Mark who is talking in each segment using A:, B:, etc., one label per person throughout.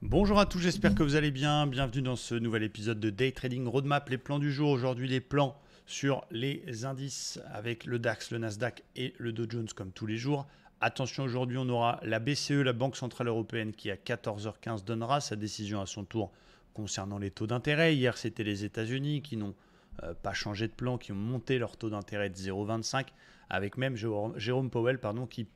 A: Bonjour à tous, j'espère que vous allez bien. Bienvenue dans ce nouvel épisode de Day Trading Roadmap. Les plans du jour, aujourd'hui les plans sur les indices avec le DAX, le Nasdaq et le Dow Jones comme tous les jours. Attention, aujourd'hui on aura la BCE, la Banque Centrale Européenne, qui à 14h15 donnera sa décision à son tour concernant les taux d'intérêt. Hier c'était les États-Unis qui n'ont pas changé de plan, qui ont monté leur taux d'intérêt de 0,25 avec même Jérôme Powell qui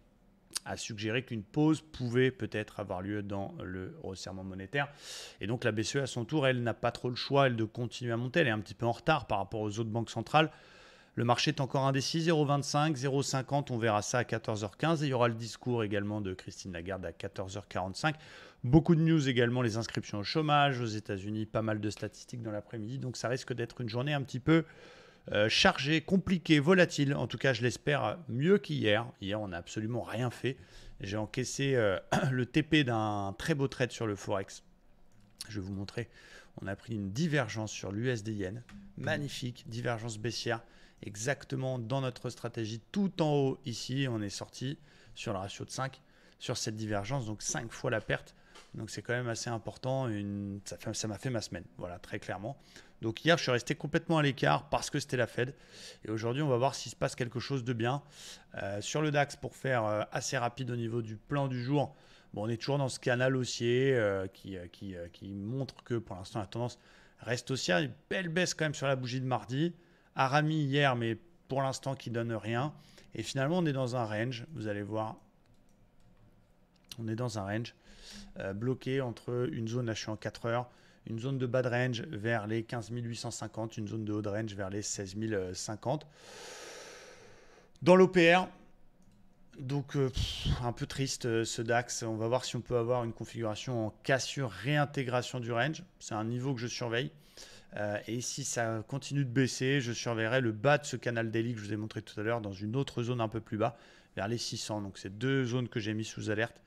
A: a suggéré qu'une pause pouvait peut-être avoir lieu dans le resserrement monétaire. Et donc la BCE, à son tour, elle n'a pas trop le choix, elle, de continuer à monter. Elle est un petit peu en retard par rapport aux autres banques centrales. Le marché est encore indécis, 0,25, 0,50, on verra ça à 14h15. Et il y aura le discours également de Christine Lagarde à 14h45. Beaucoup de news également, les inscriptions au chômage aux États-Unis, pas mal de statistiques dans l'après-midi. Donc ça risque d'être une journée un petit peu chargé, compliqué, volatile. En tout cas, je l'espère mieux qu'hier. Hier, on n'a absolument rien fait. J'ai encaissé le TP d'un très beau trade sur le Forex. Je vais vous montrer. On a pris une divergence sur l'USD Yen. Magnifique, divergence baissière. Exactement dans notre stratégie. Tout en haut ici, on est sorti sur le ratio de 5 sur cette divergence. Donc 5 fois la perte. Donc c'est quand même assez important. Ça m'a fait ma semaine. Voilà, très clairement. Donc hier, je suis resté complètement à l'écart parce que c'était la Fed. Et aujourd'hui, on va voir s'il se passe quelque chose de bien. Sur le DAX, pour faire assez rapide au niveau du plan du jour, bon, on est toujours dans ce canal haussier qui montre que pour l'instant, la tendance reste haussière. Une belle baisse quand même sur la bougie de mardi. Arami hier, mais pour l'instant, qui donne rien. Et finalement, on est dans un range. Vous allez voir. On est dans un range bloqué entre une zone, là je suis en 4 heures, une zone de bas de range vers les 15 850, une zone de haut de range vers les 16 050. Dans l'OPR, donc un peu triste ce DAX. On va voir si on peut avoir une configuration en cassure réintégration du range. C'est un niveau que je surveille. Et si ça continue de baisser, je surveillerai le bas de ce canal daily que je vous ai montré tout à l'heure dans une autre zone un peu plus bas, vers les 600. Donc c'est deux zones que j'ai mis sous alerte.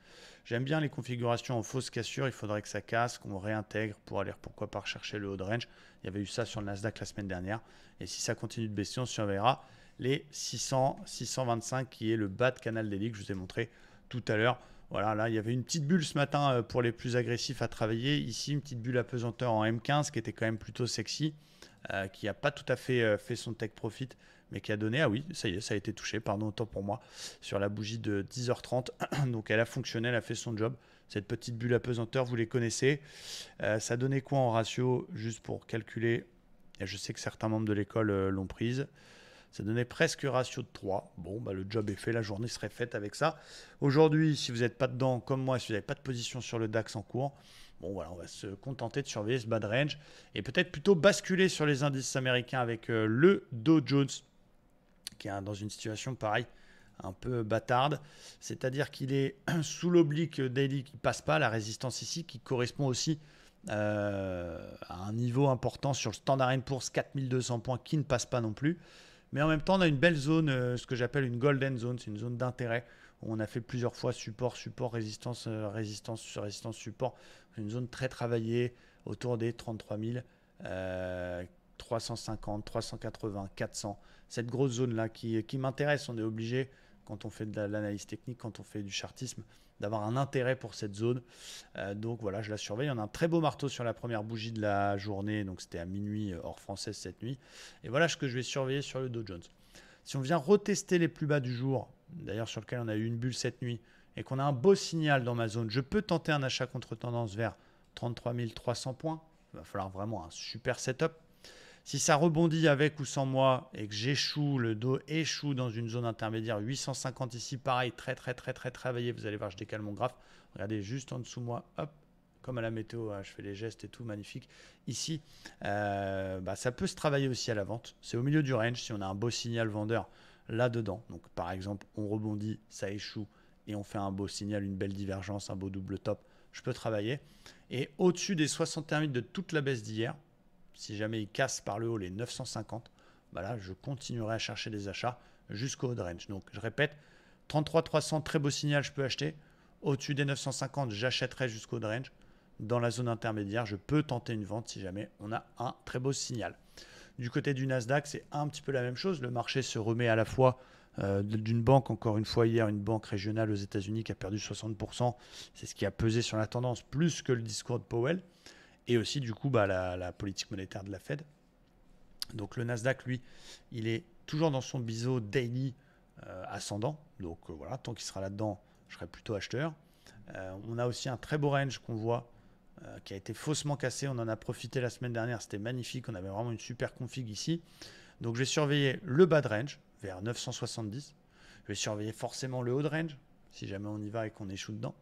A: J'aime bien les configurations en fausse cassure. Il faudrait que ça casse, qu'on réintègre pour aller pourquoi pas rechercher le haut de range. Il y avait eu ça sur le Nasdaq la semaine dernière. Et si ça continue de baisser, on surveillera les 600, 625 qui est le bas de canal daily que je vous ai montré tout à l'heure. Voilà, là, il y avait une petite bulle ce matin pour les plus agressifs à travailler. Ici, une petite bulle à pesanteur en M15 qui était quand même plutôt sexy, qui n'a pas tout à fait fait son take profit, mais qui a donné, ah oui, ça y est, ça a été touché, pardon, autant pour moi, sur la bougie de 10h30. Donc elle a fonctionné, elle a fait son job. Cette petite bulle à pesanteur, vous les connaissez. Ça donnait quoi en ratio, juste pour calculer? Et je sais que certains membres de l'école l'ont prise. Ça donnait presque ratio de 3. Bon, bah, le job est fait, la journée serait faite avec ça. Aujourd'hui, si vous n'êtes pas dedans, comme moi, si vous n'avez pas de position sur le DAX en cours, bon, voilà, on va se contenter de surveiller ce bad range et peut-être plutôt basculer sur les indices américains avec le Dow Jones, qui est dans une situation pareille, un peu bâtarde. C'est-à-dire qu'il est sous l'oblique daily qui ne passe pas, la résistance ici, qui correspond aussi à un niveau important sur le Standard & Poor's 4200 points qui ne passe pas non plus. Mais en même temps, on a une belle zone, ce que j'appelle une golden zone, c'est une zone d'intérêt où on a fait plusieurs fois support, support, résistance, résistance sur résistance, support. Une zone très travaillée autour des 33 000, 350, 380, 400. Cette grosse zone-là qui m'intéresse, on est obligé, quand on fait de l'analyse technique, quand on fait du chartisme, d'avoir un intérêt pour cette zone. Donc voilà, je la surveille. On a un très beau marteau sur la première bougie de la journée, donc c'était à minuit hors française cette nuit. Et voilà ce que je vais surveiller sur le Dow Jones. Si on vient retester les plus bas du jour, d'ailleurs sur lequel on a eu une bulle cette nuit, et qu'on a un beau signal dans ma zone, je peux tenter un achat contre tendance vers 33 300 points. Il va falloir vraiment un super setup. Si ça rebondit avec ou sans moi et que j'échoue, le dos échoue dans une zone intermédiaire, 850 ici, pareil, très travaillé. Vous allez voir, je décale mon graphe. Regardez juste en dessous moi, hop, comme à la météo, hein, je fais les gestes et tout, magnifique. Ici, ça peut se travailler aussi à la vente. C'est au milieu du range si on a un beau signal vendeur là-dedans. Donc par exemple, on rebondit, ça échoue et on fait un beau signal, une belle divergence, un beau double top. Je peux travailler. Et au-dessus des 61 000 de toute la baisse d'hier, si jamais il casse par le haut les 950, bah là, je continuerai à chercher des achats jusqu'au haut de range. Donc, je répète, 33 300, très beau signal, je peux acheter. Au-dessus des 950, j'achèterai jusqu'au haut de range. Dans la zone intermédiaire, je peux tenter une vente si jamais on a un très beau signal. Du côté du Nasdaq, c'est un petit peu la même chose. Le marché se remet à la fois d'une banque, encore une fois hier, une banque régionale aux États-Unis qui a perdu 60%. C'est ce qui a pesé sur la tendance plus que le discours de Powell. Et aussi, du coup, la politique monétaire de la Fed. Donc le Nasdaq, lui, il est toujours dans son biseau daily ascendant. Donc voilà, tant qu'il sera là-dedans, je serai plutôt acheteur. On a aussi un très beau range qu'on voit qui a été faussement cassé. On en a profité la semaine dernière, c'était magnifique. On avait vraiment une super config ici. Donc je vais surveiller le bas de range vers 970. Je vais surveiller forcément le haut de range si jamais on y va et qu'on échoue dedans.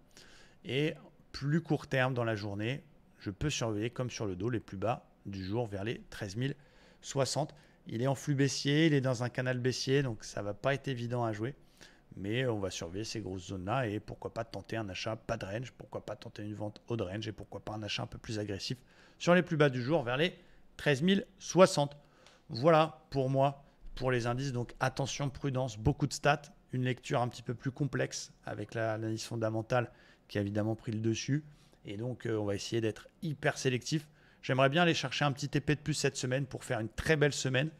A: Et plus court terme dans la journée, je peux surveiller comme sur le dos les plus bas du jour vers les 13 060. Il est en flux baissier, il est dans un canal baissier, donc ça ne va pas être évident à jouer. Mais on va surveiller ces grosses zones-là et pourquoi pas tenter un achat pas de range, pourquoi pas tenter une vente haut de range et pourquoi pas un achat un peu plus agressif sur les plus bas du jour vers les 13 060. Voilà pour moi, pour les indices. Donc attention, prudence, beaucoup de stats, une lecture un petit peu plus complexe avec l'analyse fondamentale qui a évidemment pris le dessus. Et donc on va essayer d'être hyper sélectif. J'aimerais bien aller chercher un petit TP de plus cette semaine pour faire une très belle semaine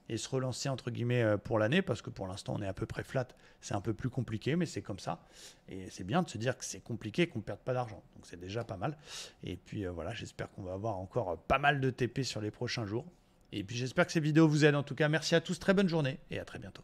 A: et se relancer entre guillemets pour l'année parce que pour l'instant on est à peu près flat. C'est un peu plus compliqué mais c'est comme ça. Et c'est bien de se dire que c'est compliqué et qu'on ne perde pas d'argent. Donc c'est déjà pas mal. Et puis voilà, j'espère qu'on va avoir encore pas mal de TP sur les prochains jours. Et puis j'espère que ces vidéos vous aident. En tout cas, merci à tous, très bonne journée et à très bientôt.